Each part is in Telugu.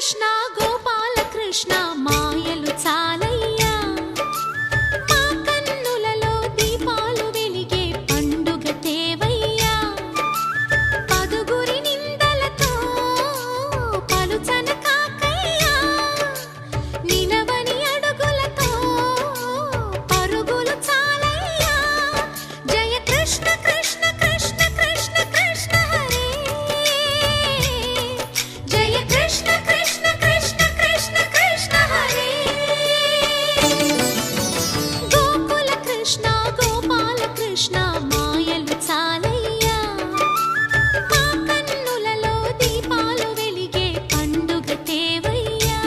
కృష్ణ గోపాల కృష్ణ మాయలు చాలయ్యా మా కన్నులలో దీపాలు వెలిగే పండుగ తేవయ్యా పదుగురి నిందలతో పలుచన కాకయ్యా నిలవని అడుగులతో పరుగులు చాలయ్యా జయ కృష్ణ కృష్ణ కృష్ణ కృష్ణ కృష్ణ హరే జయ కృష్ణ కృష్ణ కృష్ణ కృష్ణ కృష్ణ హరే గోకుల కృష్ణ గోపాల కృష్ణ మాయలు చాలయ్యా మా కన్నులలో దీపాలు వెలిగే పండుగ తేవయ్యా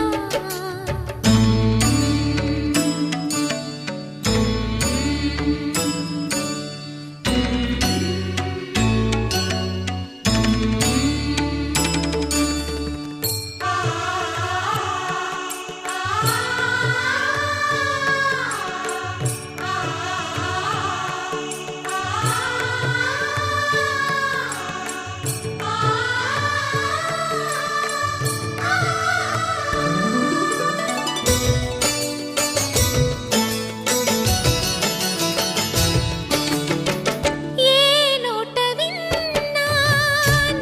ఏ నోట విన్నా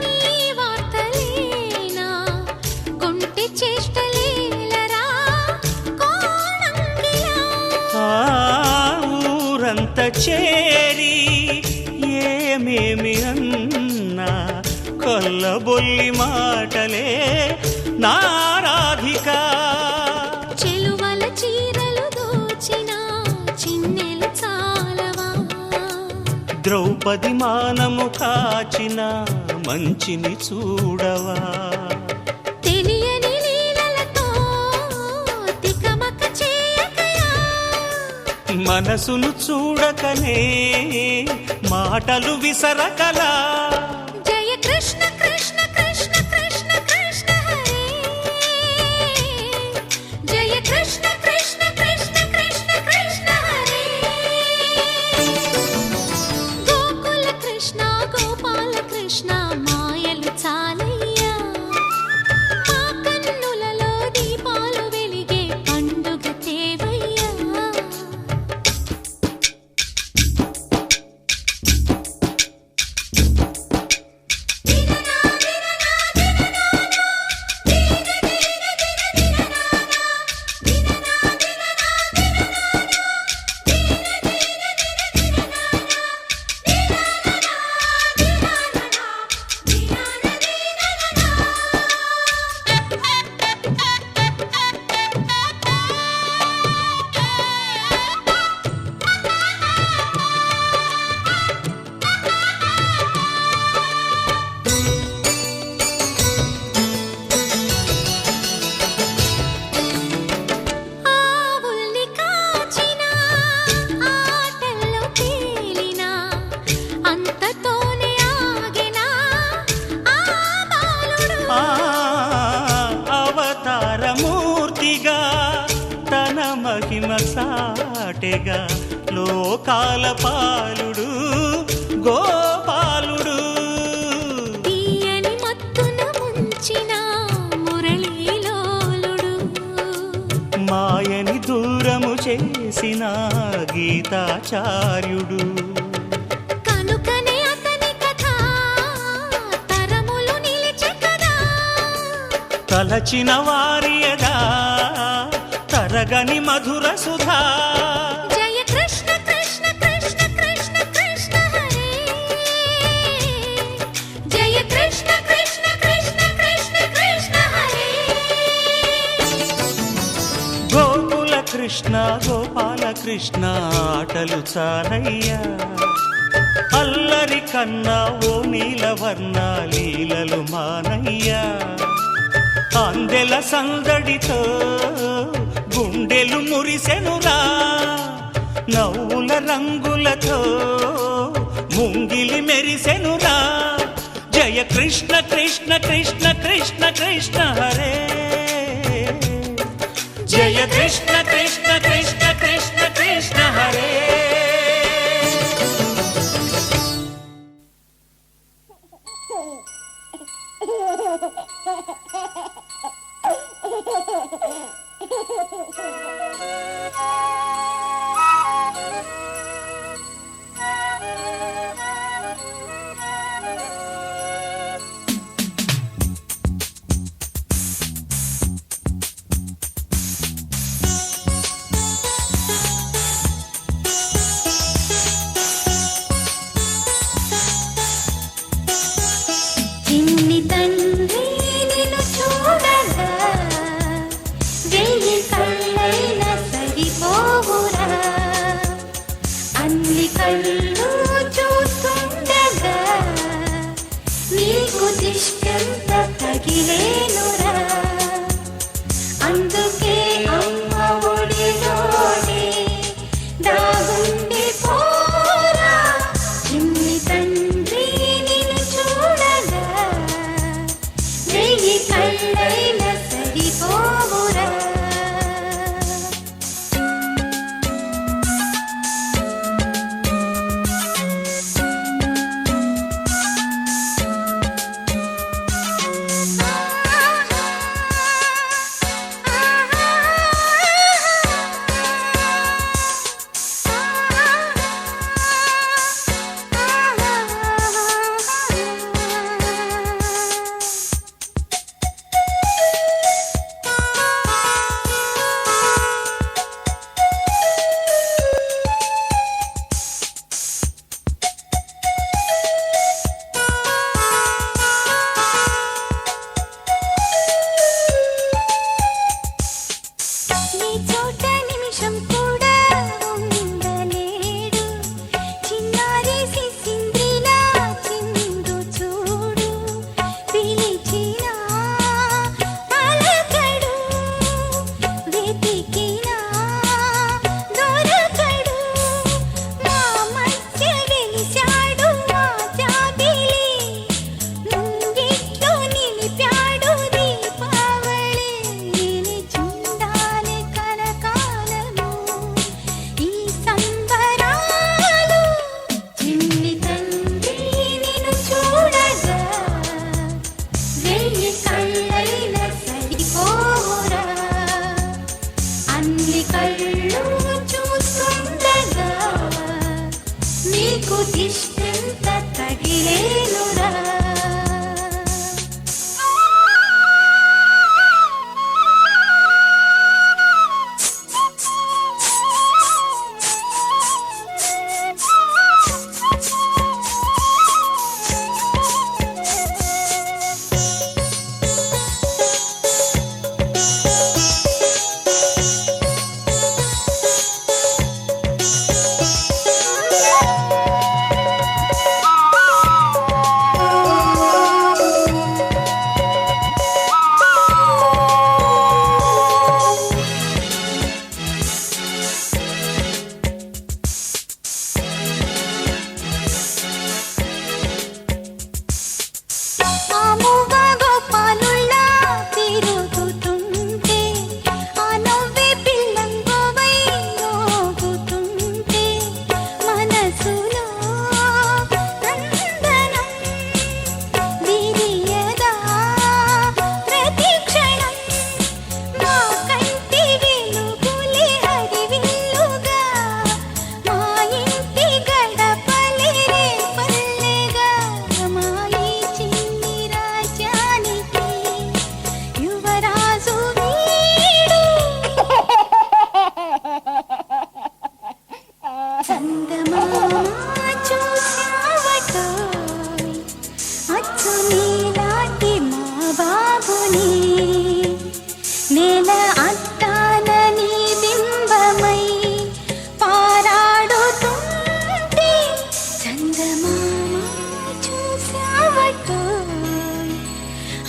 నీ వార్తలేనా కొంటె చేష్టలేలరా కోణంగిలా ఆ ఊరంత చేరి ఏమేమి అన్నా కొల్లబొల్లి మాటలే నారాధిక చెలువల చీరలు దోచిన చిన్నెలు చాలవా ద్రౌపది మానము కాచిన మంచిని చూడవా తెలియని లీలలతో తికమక చేయకయా మనసును చూడకనే మాటలు విసరకలా జయ కృష్ణ కృష్ణ కృష్ణ కృష్ణ కృష్ణ హరే జయ కృష్ణ కృష్ణ కృష్ణ కృష్ణ కృష్ణ హరే గోకుల కృష్ణ గోపాల కృష్ణ మాయలు చాలయ్యా మా కన్నులలో దీపాలు వెలిగే పండుగ తేవయ్యా ఆవుల్ని కాచిన ఆటల్లో తేలిన అంతతోనే ఆగిన ఆ బాలుడు ఆ అవతారమూర్తిగా తన మహిమ సాటెగా లోకాల పాలుడు గోపాలుడు తీయని మత్తున ముంచిన మురళీలోలుడు మాయని దూరము చేసిన గీతాచార్యుడు కనుకనే అతని కథ తరములు నిలిచె కదా తలచిన వారియదా తరగని మధుర సుధా జయ కృష్ణ కృష్ణ కృష్ణ కృష్ణ కృష్ణ హరే జయ కృష్ణ కృష్ణ కృష్ణ కృష్ణ కృష్ణ హరే గోకుల కృష్ణ గోపాల కృష్ణ ఆటలు చాలయ్యా అల్లరి కన్నా ఓ నీలవర్ణ లీలలు మానయ్యా అందెల సందడితో గుండెలు మురిసెనురా నవ్వుల రంగులతో ముంగిలి మెరిసెనురా జయ కృష్ణ కృష్ణ కృష్ణ కృష్ణ కృష్ణ హరే జయ కృష్ణ కృష్ణ కృష్ణ కృష్ణ కృష్ణ హరే చిన్ని తండ్రి నిన్ను చూడగా వెయ్యి కళ్ళైన సరిపోవురా, అన్ని కళ్ళు చూస్తుండగా నీకు దిష్టంత తగిలేనురా. అందుకే అమ్మ ఒడిలోనే దాగుండి పోరా, చిన్ని తండ్రి నిన్ను చూడగా వెయ్యి కళ్ళైన సరిపోవురా. నీ చోట నిమిషం కూడా ఉండలేడు, చిన్నారి సిసింద్రిలా చిందు చూడు, పిలిచినా పలకడు, వెతికినా దొరకడు, మా మధ్య వెలిశాడు మా జాబిలి, ముంగిట్లో నిలిపాడు దీపావళి, నిలిచుండాలి కలకాలము ఈ సంబరాలు. చిన్ని తండ్రి నిన్ను చూడగా వెయ్యి కళ్ళైన సరిపోరా, అన్ని కళ్ళు చూస్తుండగా నీకు దిష్టంత తగిలేనురా. మాముగా గోపాలుల్లా తిరుగుతుంటే, ఆ నవ్వే పిల్లంగోవై మోగుతుంటే, మనసులో నందనం విరియదా ప్రతి క్షణం, మా కంటి వెలుగులే హరివిల్లుగా, మా ఇంటి గడపలే రేపల్లెగా, మా ఈ చిన్ని రాజ్యానికి యువరాజు వీడు. చందమామ చూశావటోయ్, అచ్చు నీలాంటి మా బాబుని, నేల అద్దాన నీ బింబమై పారాడుతుంటే, చందమామ చూశావటోయ్,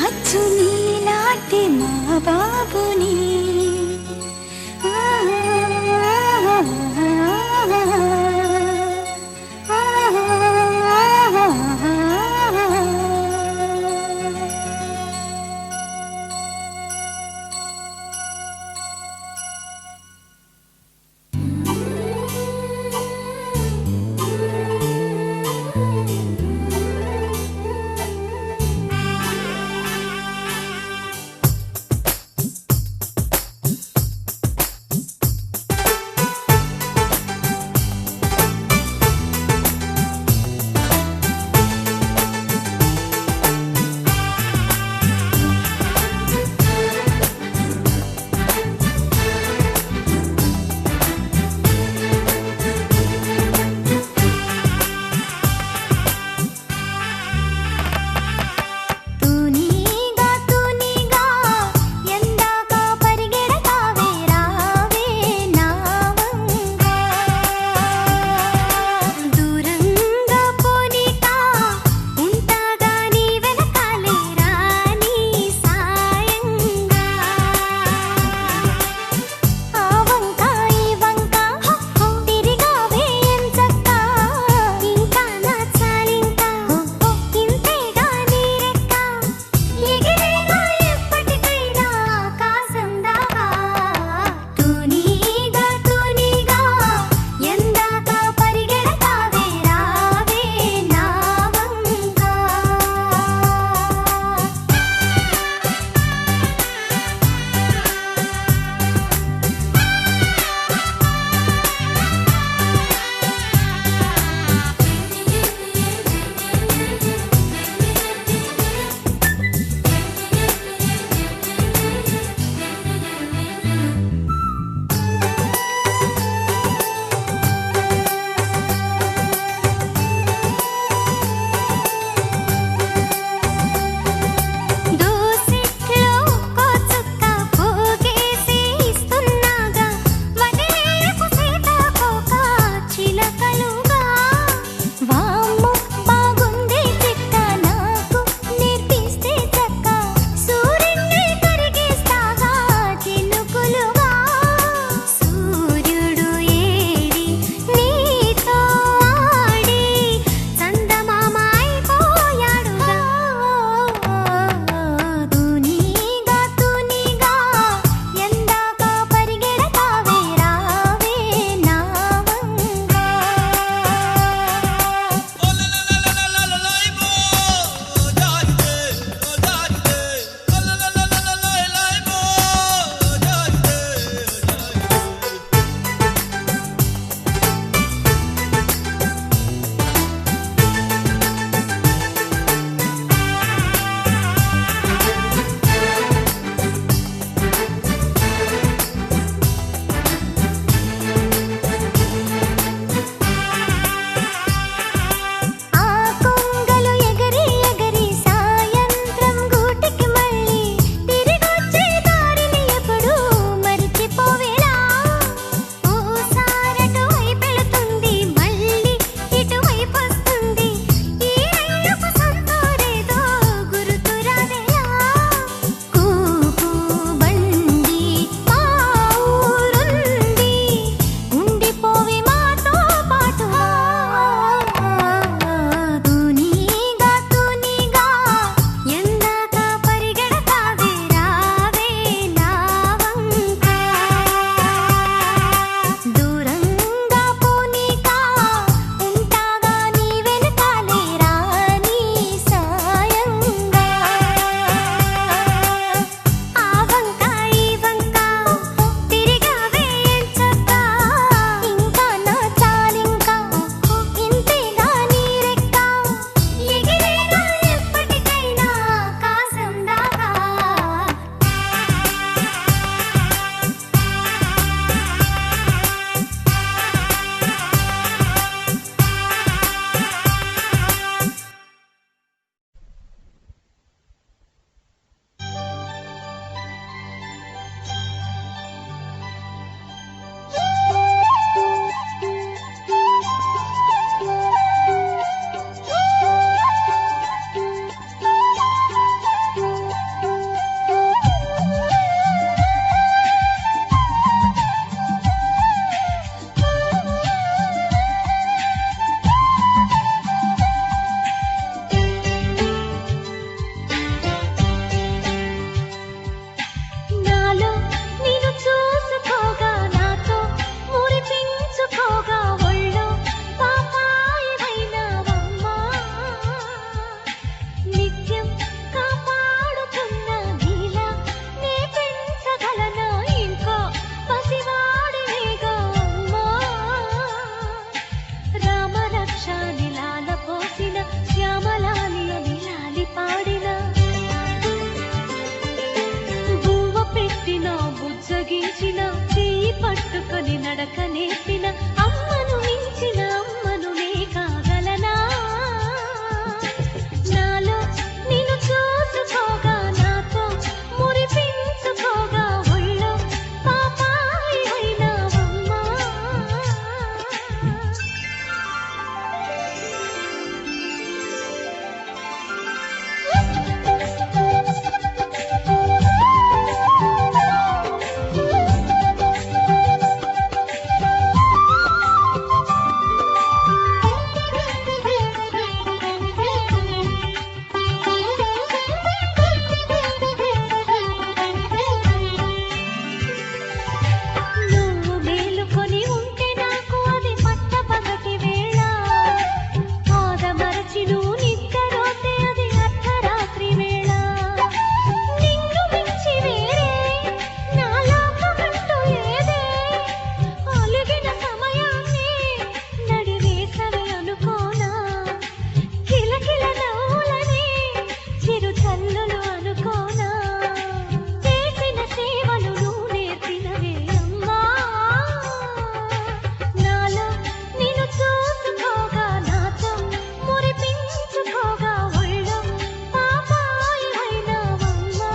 అచ్చు నీలాంటి మా బాబుని. నడిచిన చెయ్యి పట్టుకొని నడక నేర్పిన అమ్మను మించిన అమ్మను నే కాగలనా నాలో నిన్ను చూసుకోగా నాతో మురిపించుకోగా ఒళ్ళో పాపాయి అయినావమ్మా నువ్వు మేలుకొని ఉంటే నాకు అది పట్టపగటి వేళ ఆదమరచి నువ్వు నిద్రపోతే అది అర్ధరాత్రి వేళ నిన్ను మించి వేరే నా లోకమంటూ లేదే అలిగిన సమయాన్ని నడివేసవి అనుకోనా కిలకిల నవ్వులని చిరు చల్లులు అనుకోనా చేసిన సేవలు నువ్వు నేర్పినవే అమ్మా నాలో నిన్ను చూసుకోగా నాతో మురిపించుకోగా ఒళ్ళో పాపాయి అయినావమ్మా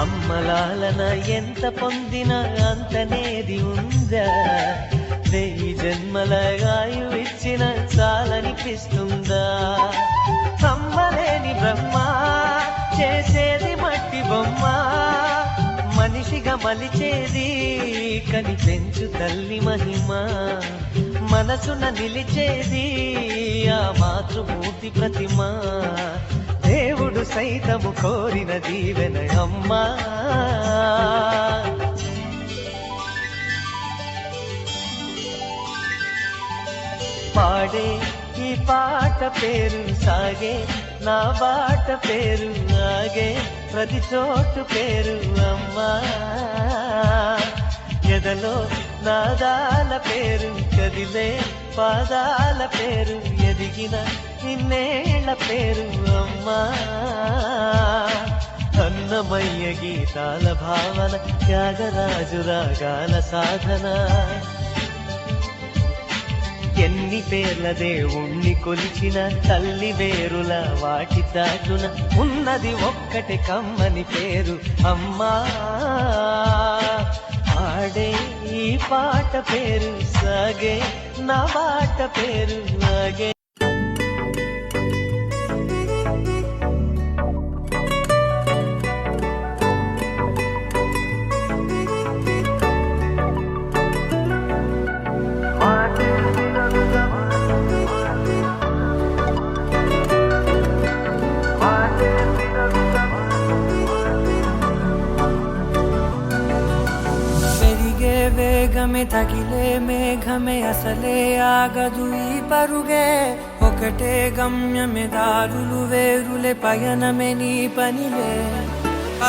అమ్మలాలన ఎంత పొందినా అంతనేది ఉందా వెయ్యి జన్మల ఆయువిచ్చిన చాలనిపిస్తుందా అమ్మలేని బ్రహ్మ చేసేది మట్టి బొమ్మ మనిషిగా మలిచేది కని పెంచు తల్లి మహిమ మనసున నిలిచేది ఆ మాతృమూర్తి ప్రతిమ దేవుడు సైతము కోరిన దీవెన అమ్మా పాడే ఈ పాట పేరు సాగే నా బాట పేరు ఆగే ప్రతి చోటు పేరు అమ్మా ఎదలో నాదాల పేరు కదిలే పాదాల పేరు ఎదిగిన ఇన్నేళ్ల పేరు అమ్మా అన్నమయ్య గీతాల భావన త్యాగరాజు రాగాల సాధన ఎన్ని పేర్ల దేవుణ్ణి కొలిచిన తల్లి వేరుల వాటి చాటున ఉన్నది ఒక్కటి కమ్మని పేరు అమ్మా ఆడే ఈ పాట పేరు సాగే నా బాట పేరు ఆగే వేగమే తగిలే మేఘమే అసలే ఆగదు ఈ పరుగే ఒకటే గమ్యమే దారులు వేరులే పయనమే నీ పనిలే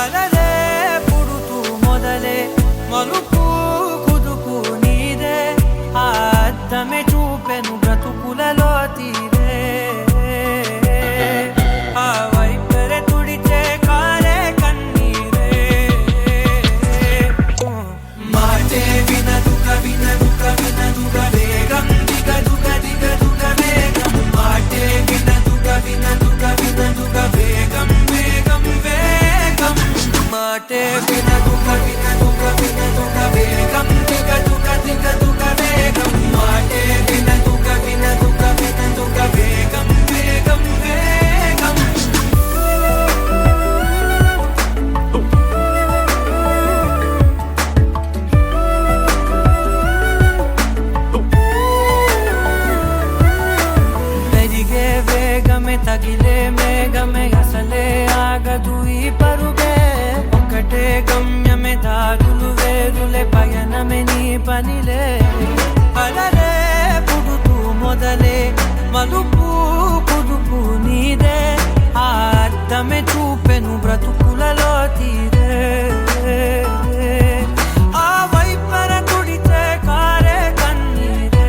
అలలే పుడుతూ మొదలే మలుపు కుదుపు నీదే ఆ అద్దమే చూపెను బ్రతుకులలో తీరే ఆ వైపరే తుడిచే కారే కన్నీరే మాటే వినదుక వినదుక వినదుక వేగం దిగ దుగ దిగ దుగ వేగం మాటే వినదుక వినదుక వినదుక వేగం వేగం వేగం మాటే వినదుక వినదుక వినదుక వేగం దిగ దుగ దిగ దుగ వేగం మాటే వినదుక వినదుక వినదుక వేగం వేగం వేగం తగిలే మేఘమే అసలే ఆగదు ఈ పరుగే ఒకటే గమ్యం వేగులే పయనమే నీ పనిలే అలలే పుడుతూ మొదలే మలుపు కుదుపు నీదే ఆ అర్థమే చూపెను బ్రతుకులలో తీరే ఆ వైపర తుడితే కారే కన్నీరే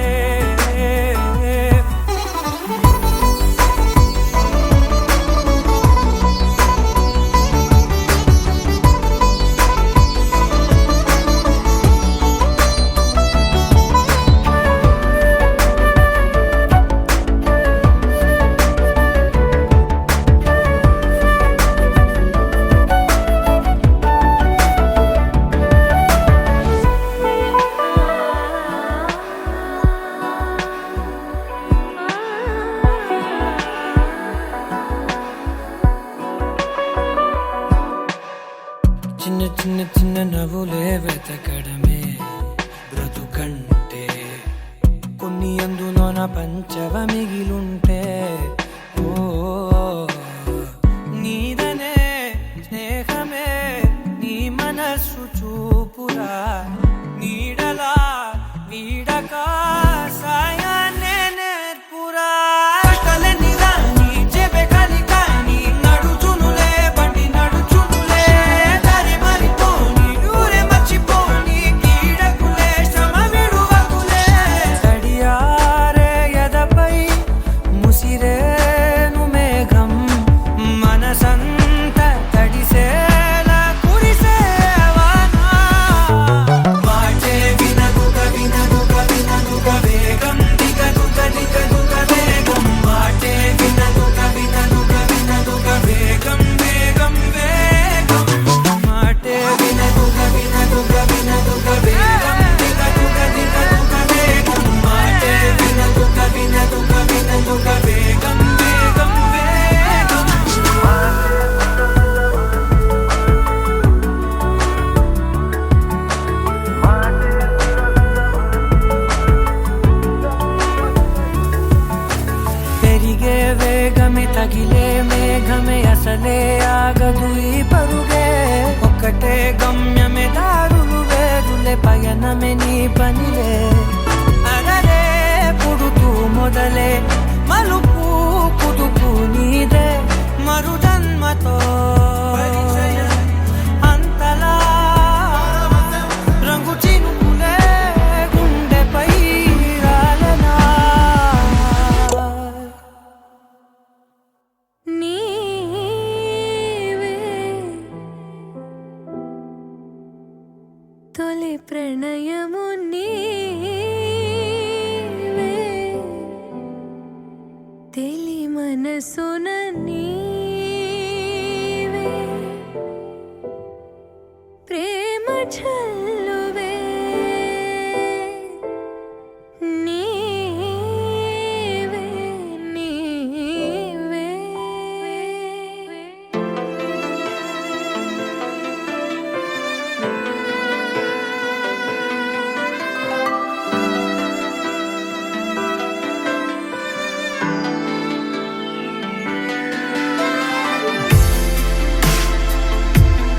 చిన్న చిన్న చిన్న నవ్వులే వెతకడమే బ్రతుకంటే కొన్ని అందులోన పంచవ మిగిలుంటే ఓ నీదనే స్నేహమే నీ మనస్సు చూపురా నీడలా వీడక సాయాన్నే నేర్పురా కలని రాని చెబె కలి కాని నడుచునులే బండి నడుచునులే దారి మరిపోని ఊరే మర్చిపోని కీడకులే శ్రమ విడువకులే తడియారే ఎదపై ముసిరేను మేఘం మనసంత తడిసేలా కురిసేవానా మాటే వినదుగ వినదుగ వినదుగ వేగం దిగదుగ దిగదుగ వేగం మాటే వినదుగ వినదుగ వినదుగ వేగం వేగం వేగం మాటే వినదుగ వినదుగ వినదుగ వేగం దిగదుగ దిగదుగ వేగం మాటే వినదుగ వినదుగ వినదుగ వేగం వేగం వేగం పెరిగే వేగమే తగిలే మేఘమే అసలే ఆగదు ఈ పరుగే ఒక్కటే గమ్యమే దారులు వేరులే పయనమే నీ పనిలే అలలే పుడుతూ మొదలే మలుపు కుదుపు నీదే మరు జన్మతో అంతలా రంగు చినుకులే గుండెపై రాలనా నీవే తొలి ప్రణయము నీవే తెలి మనసున నీవే ప్రేమ చల్లువే నీవే నీవే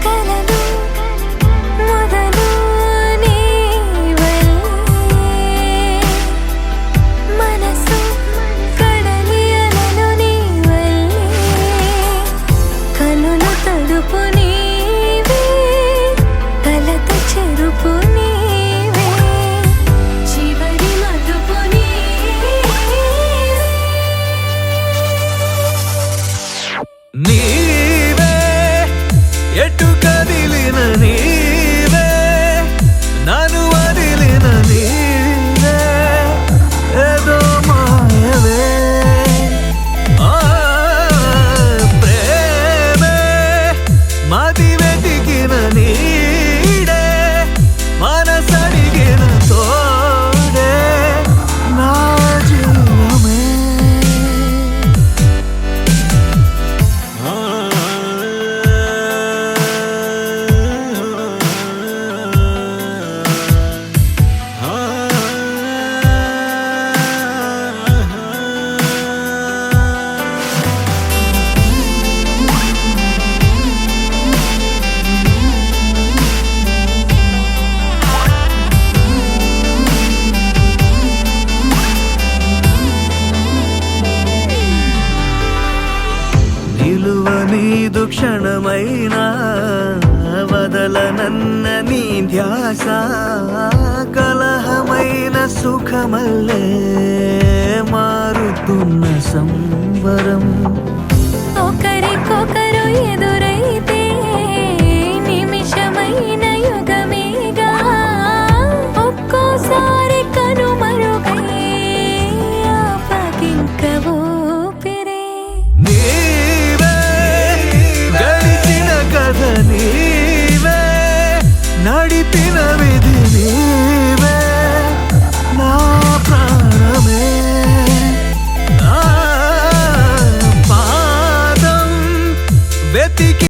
కలలు మొదలు క్షణమైనా వదలనన్న నీ ధ్యాస కలహమైన సుఖమల్లే మారుతున్న సంబరం ఒకరికొకరు ఎదుర